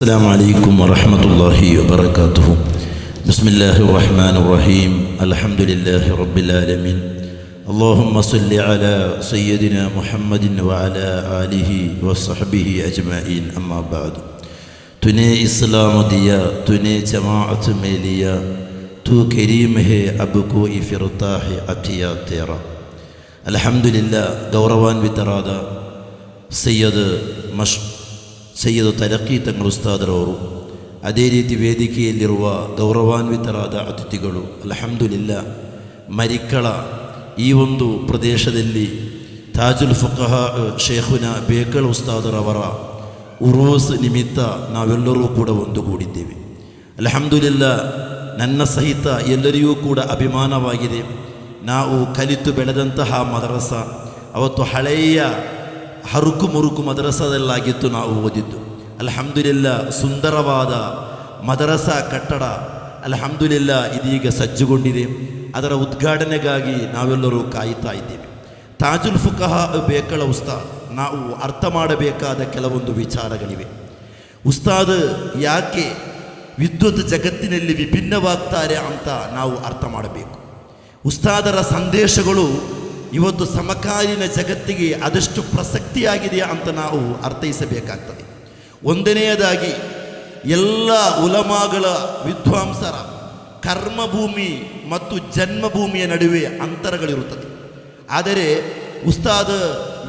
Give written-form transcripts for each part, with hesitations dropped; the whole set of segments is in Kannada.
السلام عليكم ورحمة الله وبركاته. بسم الله الرحمن الرحيم. الحمد لله رب العالمين. اللهم صل على سيدنا محمد وعلى آله وصحبه أجمعين. أما بعد. تني إسلام ديا تني جماعة ميليا تو كريم है अब कोई फिरता है अतिया तेरा. अल्हम्दुलिल्लाह ಗೌರವಾನ್ವಿತರಾದ ಸಯ್ಯದ್ ತಲಕಿ ತಂಗಳ ಉಸ್ತಾದರವರು, ಅದೇ ರೀತಿ ವೇದಿಕೆಯಲ್ಲಿರುವ ಗೌರವಾನ್ವಿತರಾದ ಅತಿಥಿಗಳು, ಅಲ್ಹಮ್ದುಲಿಲ್ಲಾ ಮರಿಕ್ಕಳ ಈ ಒಂದು ಪ್ರದೇಶದಲ್ಲಿ ತಾಜುಲ್ ಫುಕಹಾ ಶೇಖುನ ಬೇಕಳ ಉಸ್ತಾದರವರ ಉರೂಸ್ ನಿಮಿತ್ತ ನಾವೆಲ್ಲರೂ ಕೂಡ ಒಂದುಗೂಡಿದ್ದೇವೆ. ಅಲ್ಹಮ್ದುಲಿಲ್ಲಾ ನನ್ನ ಸಹಿತ ಎಲ್ಲರಿಗೂ ಕೂಡ ಅಭಿಮಾನವಾಗಿದೆ. ನಾವು ಕಲಿತು ಬೆಳೆದಂತಹ ಮದರಸ ಅವತ್ತು ಹಳೆಯ ಹರುಕು ಮುರುಕು ಮದರಸದಲ್ಲಾಗಿತ್ತು ನಾವು ಓದಿದ್ದು. ಅಲ್ಹಮ್ದುಲಿಲ್ಲಾ ಸುಂದರವಾದ ಮದರಸ ಕಟ್ಟಡ ಅಲ್ಹಮ್ದುಲಿಲ್ಲಾ ಇದೀಗ ಸಜ್ಜುಗೊಂಡಿದೆ. ಅದರ ಉದ್ಘಾಟನೆಗಾಗಿ ನಾವೆಲ್ಲರೂ ಕಾಯುತ್ತಾ ಇದ್ದೇವೆ. ತಾಜುಲ್ ಫುಕಹಾ ಬೇಕಳ ಉಸ್ತಾದ್, ನಾವು ಅರ್ಥ ಮಾಡಬೇಕಾದ ಕೆಲವೊಂದು ವಿಚಾರಗಳಿವೆ. ಉಸ್ತಾದ್ ಯಾಕೆ ವಿದ್ವತ್ ಜಗತ್ತಿನಲ್ಲಿ ವಿಭಿನ್ನವಾಗ್ತಾರೆ ಅಂತ ನಾವು ಅರ್ಥ ಮಾಡಬೇಕು. ಉಸ್ತಾದರ ಸಂದೇಶಗಳು ಇವತ್ತು ಸಮಕಾಲೀನ ಜಗತ್ತಿಗೆ ಅದಷ್ಟು ಪ್ರಸಕ್ತಿಯಾಗಿದೆಯಾ ಅಂತ ನಾವು ಅರ್ಥೈಸಬೇಕಾಗ್ತದೆ. ಒಂದನೆಯದಾಗಿ ಎಲ್ಲ ಉಲಮಾಗಳ ವಿದ್ವಾಂಸರ ಕರ್ಮಭೂಮಿ ಮತ್ತು ಜನ್ಮಭೂಮಿಯ ನಡುವೆ ಅಂತರಗಳಿರುತ್ತದೆ. ಆದರೆ ಉಸ್ತಾದ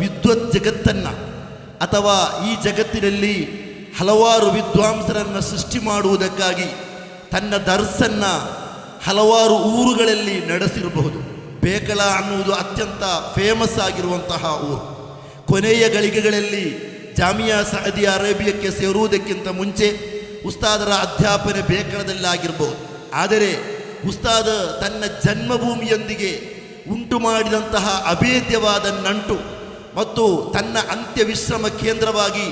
ವಿದ್ವತ್ ಜಗತ್ತನ್ನು ಅಥವಾ ಈ ಜಗತ್ತಿನಲ್ಲಿ ಹಲವಾರು ವಿದ್ವಾಂಸರನ್ನು ಸೃಷ್ಟಿ ಮಾಡುವುದಕ್ಕಾಗಿ ತನ್ನ ದರ್ಸನ್ನು ಹಲವಾರು ಊರುಗಳಲ್ಲಿ ನಡೆಸಿರಬಹುದು. ಬೇಕಳ ಅನ್ನುವುದು ಅತ್ಯಂತ ಫೇಮಸ್ ಆಗಿರುವಂತಹ ಊರು. ಕೊನೆಯ ಗಳಿಗೆಗಳಲ್ಲಿ ಜಾಮಿಯಾ ಸೌದಿ ಅರೇಬಿಯಾಕ್ಕೆ ಸೇರುವುದಕ್ಕಿಂತ ಮುಂಚೆ ಉಸ್ತಾದರ ಅಧ್ಯಾಪನೆ ಬೇಕಳದಲ್ಲಾಗಿರ್ಬೋದು. ಆದರೆ ಉಸ್ತಾದ ತನ್ನ ಜನ್ಮಭೂಮಿಯೊಂದಿಗೆ ಉಂಟು ಮಾಡಿದಂತಹ ಅಭೇದ್ಯವಾದ ನಂಟು ಮತ್ತು ತನ್ನ ಅಂತ್ಯ ವಿಶ್ರಮ ಕೇಂದ್ರವಾಗಿ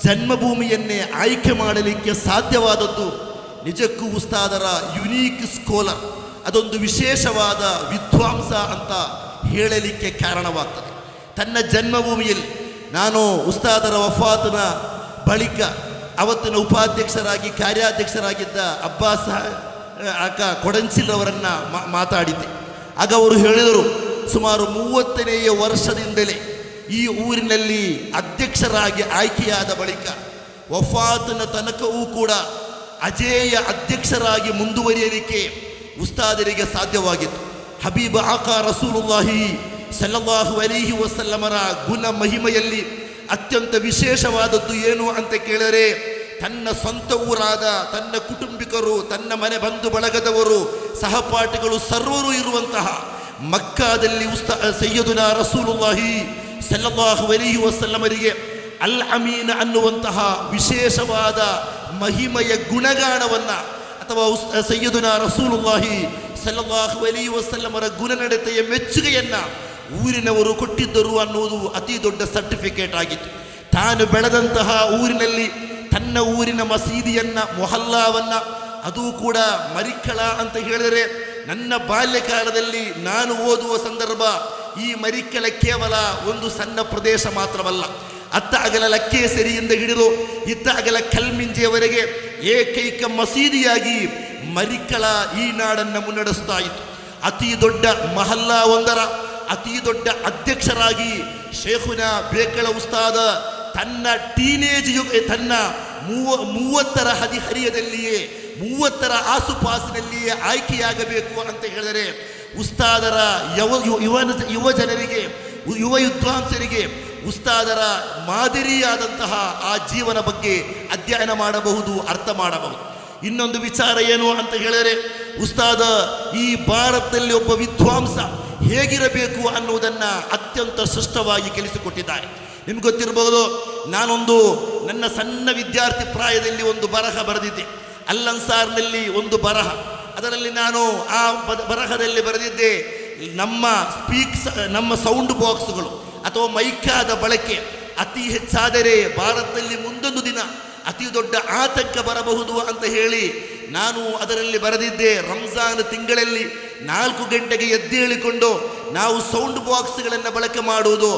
ಜನ್ಮಭೂಮಿಯನ್ನೇ ಆಯ್ಕೆ ಮಾಡಲಿಕ್ಕೆ ಸಾಧ್ಯವಾದದ್ದು ನಿಜಕ್ಕೂ ಉಸ್ತಾದರ ಯುನೀಕ್ ಸ್ಕೋಲರ್, ಅದೊಂದು ವಿಶೇಷವಾದ ವಿದ್ವಾಂಸ ಅಂತ ಹೇಳಲಿಕ್ಕೆ ಕಾರಣವಾಗ್ತದೆ. ತನ್ನ ಜನ್ಮಭೂಮಿಯಲ್ಲಿ ನಾನು ಉಸ್ತಾದರ ವಫಾತಿನ ಬಳಿಕ ಅವತ್ತಿನ ಉಪಾಧ್ಯಕ್ಷರಾಗಿ ಕಾರ್ಯಾಧ್ಯಕ್ಷರಾಗಿದ್ದ ಅಬ್ಬಾಸ್ ಆಕ ಕೊಡಂಚಿಲ್ರವರನ್ನು ಮಾತಾಡಿದ್ದೆ. ಆಗ ಅವರು ಹೇಳಿದರು, ಸುಮಾರು 30ನೇ ವರ್ಷದಿಂದಲೇ ಈ ಊರಿನಲ್ಲಿ ಅಧ್ಯಕ್ಷರಾಗಿ ಆಯ್ಕೆಯಾದ ಬಳಿಕ ವಫಾತಿನ ತನಕವೂ ಕೂಡ ಅಜೇಯ ಅಧ್ಯಕ್ಷರಾಗಿ ಮುಂದುವರಿಯಲಿಕ್ಕೆ ಉಸ್ತಾದರಿಗೆ ಸಾಧ್ಯವಾಗಿತ್ತು. ಹಬೀಬ್ ಆಕಾ ರಸೂಲುಲ್ಲಾಹಿ ಸಲ್ಲಲ್ಲಾಹು ಅಲೈಹಿ ವಸಲ್ಲಮರ ಗುಣ ಮಹಿಮೆಯಲ್ಲಿ ಅತ್ಯಂತ ವಿಶೇಷವಾದದ್ದು ಏನು ಅಂತ ಕೇಳಿದರೆ, ತನ್ನ ಸ್ವಂತ ಊರಾದ ತನ್ನ ಕುಟುಂಬಿಕರು, ತನ್ನ ಮನೆ ಬಂಧು ಬಳಗದವರು, ಸಹಪಾಠಿಗಳು ಸರ್ವರೂ ಇರುವಂತಹ ಮಕ್ಕಾದಲ್ಲಿ ಸಯ್ಯದುನಾ ರಸೂಲುಲ್ಲಾಹಿ ಸಲ್ಲಲ್ಲಾಹು ಅಲೈಹಿ ವಸಲ್ಲಮರಿಗೆ ಅಲ್ ಅಮೀನ್ ಅನ್ನುವಂತಹ ವಿಶೇಷವಾದ ಮಹಿಮೆಯ ಗುಣಗಾನವನ್ನು ಅಥವಾ ಸಯ್ಯದುನಾ ರಸೂಲುಲ್ಲಾಹಿ ಸಲ್ಲಲ್ಲಾಹು ಅಲೈಹಿ ವಸಲ್ಲಮರ ಗುಣನಡತೆಯ ಮೆಚ್ಚುಗೆಯನ್ನು ಊರಿನವರು ಕೊಟ್ಟಿದ್ದರು ಅನ್ನುವುದು ಅತಿ ದೊಡ್ಡ ಸರ್ಟಿಫಿಕೇಟ್ ಆಗಿತ್ತು. ತಾನು ಬೆಳೆದಂತಹ ಊರಿನಲ್ಲಿ ತನ್ನ ಊರಿನ ಮಸೀದಿಯನ್ನು, ಮೊಹಲ್ಲಾವನ್ನು, ಅದು ಕೂಡ ಮರಿಕ್ಕಳ ಅಂತ ಹೇಳಿದರೆ, ನನ್ನ ಬಾಲ್ಯಕಾಲದಲ್ಲಿ ನಾನು ಓದುವ ಸಂದರ್ಭ ಈ ಮರಿಕ್ಕಳ ಕೇವಲ ಒಂದು ಸಣ್ಣ ಪ್ರದೇಶ ಮಾತ್ರವಲ್ಲ, ಅತ್ತ ಅಗಲ ಲಕ್ಕೇಸರಿಯಿಂದ ಹಿಡಿದು ಇತ್ತ ಅಗಲ ಕಲ್ಮಿಂಜಿಯವರೆಗೆ ಏಕೈಕ ಮಸೀದಿಯಾಗಿ ಮರಿಕ್ಕಳ ಈ ನಾಡನ್ನು ಮುನ್ನಡೆಸ್ತಾ ಇತ್ತು. ಅತಿ ದೊಡ್ಡ ಮಹಲ್ಲಾ ಒಂದರ ಅತಿ ದೊಡ್ಡ ಅಧ್ಯಕ್ಷರಾಗಿ ಶೇಖುನ ಬೇಕಳ ಉಸ್ತಾದ ತನ್ನ ಟೀನೇಜ್ ತನ್ನ 30ರ ಹದಿಹರಿಯದಲ್ಲಿಯೇ 30ರ ಆಸುಪಾಸಿನಲ್ಲಿಯೇ ಆಯ್ಕೆಯಾಗಬೇಕು ಅಂತ ಹೇಳಿದರೆ, ಉಸ್ತಾದರ ಯುವ ಜನರಿಗೆ, ಯುವ ವಿದ್ವಾಂಸರಿಗೆ ಉಸ್ತಾದರ ಮಾದರಿಯಾದಂತಹ ಆ ಜೀವನ ಬಗ್ಗೆ ಅಧ್ಯಯನ ಮಾಡಬಹುದು, ಅರ್ಥ ಮಾಡಬಹುದು. ಇನ್ನೊಂದು ವಿಚಾರ ಏನು ಅಂತ ಹೇಳಿದರೆ, ಉಸ್ತಾದ ಈ ಭಾರತದಲ್ಲಿ ಒಬ್ಬ ವಿದ್ವಾಂಸ ಹೇಗಿರಬೇಕು ಅನ್ನುವುದನ್ನು ಅತ್ಯಂತ ಸ್ಪಷ್ಟವಾಗಿ ಕಲಿಸಿಕೊಟ್ಟಿದ್ದಾರೆ. ನಿಮ್ಗೆ ಗೊತ್ತಿರಬಹುದು, ನಾನೊಂದು ನನ್ನ ಸಣ್ಣ ವಿದ್ಯಾರ್ಥಿ ಪ್ರಾಯದಲ್ಲಿ ಒಂದು ಬರಹ ಬರೆದಿದ್ದೆ, ಅಲ್ಲನ್ಸಾರ್ನಲ್ಲಿ ಒಂದು ಬರಹ. ಅದರಲ್ಲಿ ನಾನು ಆ ಬರಹದಲ್ಲಿ ಬರೆದಿದ್ದೆ, ನಮ್ಮ ಸೌಂಡ್ ಬಾಕ್ಸ್ಗಳು ಅಥವಾ ಮೈಕಾದ ಬಳಕೆ ಅತಿ ಹೆಚ್ಚಾದರೆ ಭಾರತದಲ್ಲಿ ಮುಂದೊಂದು ದಿನ ಅತಿ ದೊಡ್ಡ ಆತಂಕ ಬರಬಹುದು ಅಂತ ಹೇಳಿ ನಾನು ಅದರಲ್ಲಿ ಬರೆದಿದ್ದೆ. ರಂಜಾನ್ ತಿಂಗಳಲ್ಲಿ 4 ಗಂಟೆಗೆ ಎದ್ದೇಳಿಕೊಂಡು ನಾವು ಸೌಂಡ್ ಬಾಕ್ಸ್ಗಳನ್ನು ಬಳಕೆ ಮಾಡುವುದು,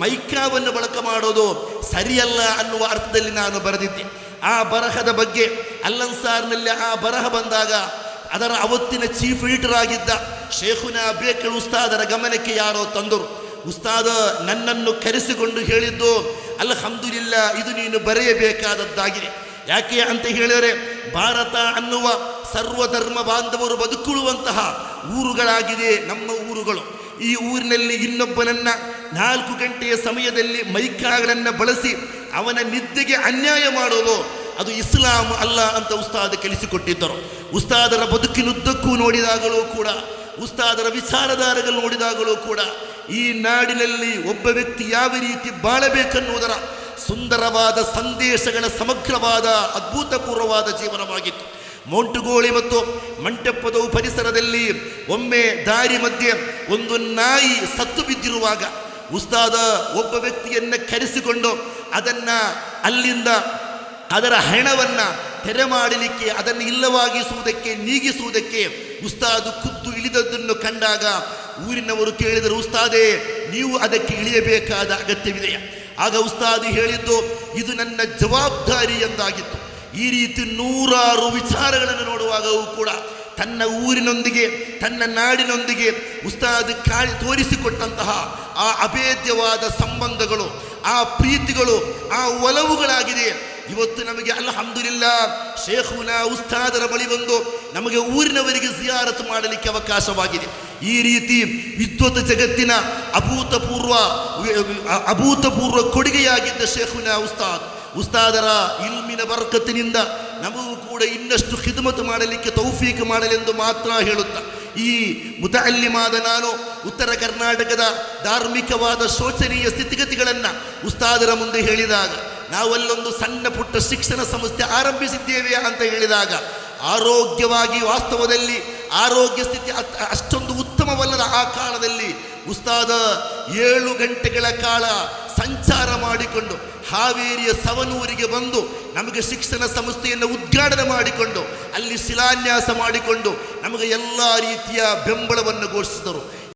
ಮೈಕಾವನ್ನು ಬಳಕೆ ಮಾಡೋದು ಸರಿಯಲ್ಲ ಅನ್ನುವ ಅರ್ಥದಲ್ಲಿ ನಾನು ಬರೆದಿದ್ದೆ. ಆ ಬರಹದ ಬಗ್ಗೆ ಅಲ್-ಅನ್ಸಾರ್ನಲ್ಲಿ ಆ ಬರಹ ಬಂದಾಗ ಅದರ ಅವತ್ತಿನ ಚೀಫ್ ಎಡಿಟರ್ ಆಗಿದ್ದ ಶೇಖುನಾ ಬೇಕಲ್ ಉಸ್ತಾದರ ಗಮನಕ್ಕೆ ಯಾರೋ ತಂದರು. ಉಸ್ತಾದ ನನ್ನನ್ನು ಕರೆಸಿಕೊಂಡು ಹೇಳಿದ್ದು, ಅಲ್ಹಮ್ದುಲಿಲ್ಲಾ, ಇದು ನೀನು ಬರೆಯಬೇಕಾದದ್ದಾಗಿದೆ. ಯಾಕೆ ಅಂತ ಹೇಳಿದರೆ, ಭಾರತ ಅನ್ನುವ ಸರ್ವಧರ್ಮ ಬಾಂಧವರು ಬದುಕುಳುವಂತಹ ಊರುಗಳಾಗಿದೆ ನಮ್ಮ ಊರುಗಳು. ಈ ಊರಿನಲ್ಲಿ ಇನ್ನೊಬ್ಬನನ್ನ 4 ಗಂಟೆಯ ಸಮಯದಲ್ಲಿ ಮೈಕಾಗಳನ್ನು ಬಳಸಿ ಅವನ ನಿದ್ದೆಗೆ ಅನ್ಯಾಯ ಮಾಡೋದು ಅದು ಇಸ್ಲಾಂ ಅಲ್ಲ ಅಂತ ಉಸ್ತಾದ ಕಲಿಸಿಕೊಟ್ಟಿದ್ದರು. ಉಸ್ತಾದರ ಬದುಕಿನುದ್ದಕ್ಕೂ ನೋಡಿದಾಗಲೂ ಕೂಡ, ಉಸ್ತಾದರ ವಿಚಾರಧಾರೆಗಳು ನೋಡಿದಾಗಲೂ ಕೂಡ ಈ ನಾಡಿನಲ್ಲಿ ಒಬ್ಬ ವ್ಯಕ್ತಿ ಯಾವ ರೀತಿ ಬಾಳಬೇಕನ್ನುವುದರ ಸುಂದರವಾದ ಸಂದೇಶಗಳ ಸಮಗ್ರವಾದ ಅದ್ಭುತಪೂರ್ವವಾದ ಜೀವನವಾಗಿತ್ತು. ಮೋಂಟುಗೋಳಿ ಮತ್ತು ಮಂಟಪದ ಪರಿಸರದಲ್ಲಿ ಒಮ್ಮೆ ದಾರಿ ಮಧ್ಯೆ ಒಂದು ನಾಯಿ ಸತ್ತು ಬಿದ್ದಿರುವಾಗ ಉಸ್ತಾದ ಒಬ್ಬ ವ್ಯಕ್ತಿಯನ್ನು ಕರೆಸಿಕೊಂಡು ಅಲ್ಲಿಂದ ಅದರ ಹೆಣವನ್ನು ತೆರೆ ಮಾಡಲಿಕ್ಕೆ, ಅದನ್ನು ಇಲ್ಲವಾಗಿಸುವುದಕ್ಕೆ, ನೀಗಿಸುವುದಕ್ಕೆ ಉಸ್ತಾದು ಖುದ್ದು ಇಳಿದದ್ದನ್ನು ಕಂಡಾಗ ಊರಿನವರು ಕೇಳಿದರು, ಉಸ್ತಾದೇ, ನೀವು ಅದಕ್ಕೆ ಇಳಿಯಬೇಕಾದ ಅಗತ್ಯವಿದೆಯಾ? ಆಗ ಉಸ್ತಾದಿ ಹೇಳಿದ್ದು, ಇದು ನನ್ನ ಜವಾಬ್ದಾರಿ ಎಂದಾಗಿತ್ತು. ಈ ರೀತಿ 100 ವಿಚಾರಗಳನ್ನು ನೋಡುವಾಗವೂ ಕೂಡ ತನ್ನ ಊರಿನೊಂದಿಗೆ, ತನ್ನ ನಾಡಿನೊಂದಿಗೆ ಉಸ್ತಾದ್ ತೋರಿಸಿಕೊಟ್ಟಂತಹ ಆ ಅಭೇದ್ಯವಾದ ಸಂಬಂಧಗಳು, ಆ ಪ್ರೀತಿಗಳು, ಆ ಒಲವುಗಳಾಗಿದೆ. ಇವತ್ತು ನಮಗೆ ಅಲ್ಹಮ್ದುಲಿಲ್ಲಾ ಶೇಖುನಾ ಉಸ್ತಾದರ ಬಳಿ ಬಂದು ನಮಗೆ ಊರಿನವರಿಗೆ ಜಿಯಾರತ್ ಮಾಡಲಿಕ್ಕೆ ಅವಕಾಶವಾಗಿದೆ. ಈ ರೀತಿ ವಿದ್ವತ್ ಜಗತ್ತಿನ ಅಭೂತಪೂರ್ವ ಕೊಡುಗೆಯಾಗಿದ್ದ ಶೇಖುನಾ ಉಸ್ತಾದರ ಇಲ್ಮಿನ ಬರಕತ್ತಿನಿಂದ ನಮಗೂ ಕೂಡ ಇನ್ನಷ್ಟು ಖಿದ್ಮತ್ ಮಾಡಲಿಕ್ಕೆ ತೌಫೀಕ್ ಮಾಡಲೆಂದು ಮಾತ್ರ ಹೇಳುತ್ತಾ, ಈ ಮುತಅಲ್ಲಿಮಾದ ನಾನು ಉತ್ತರ ಕರ್ನಾಟಕದ ಧಾರ್ಮಿಕವಾದ ಶೋಚನೀಯ ಸ್ಥಿತಿಗತಿಗಳನ್ನು ಉಸ್ತಾದರ ಮುಂದೆ ಹೇಳಿದಾಗ, ನಾವಲ್ಲೊಂದು ಸಣ್ಣ ಪುಟ್ಟ ಶಿಕ್ಷಣ ಸಂಸ್ಥೆ ಆರಂಭಿಸಿದ್ದೇವೆ ಅಂತ ಹೇಳಿದಾಗ, ಆರೋಗ್ಯವಾಗಿ ವಾಸ್ತವದಲ್ಲಿ ಆರೋಗ್ಯ ಸ್ಥಿತಿ ಅಷ್ಟೊಂದು ಉತ್ತಮವಲ್ಲದ ಆ ಕಾಲದಲ್ಲಿ ಉಸ್ತಾದ 7 ಗಂಟೆಗಳ ಕಾಲ ಸಂಚಾರ ಮಾಡಿಕೊಂಡು ಹಾವೇರಿಯ ಸವನೂರಿಗೆ ಬಂದು ನಮಗೆ ಶಿಕ್ಷಣ ಸಂಸ್ಥೆಯನ್ನು ಉದ್ಘಾಟನೆ ಮಾಡಿಕೊಂಡು ಅಲ್ಲಿ ಶಿಲಾನ್ಯಾಸ ಮಾಡಿಕೊಂಡು ನಮಗೆ ಎಲ್ಲ ರೀತಿಯ ಬೆಂಬಲವನ್ನು ಘೋಷಿಸಿದರು.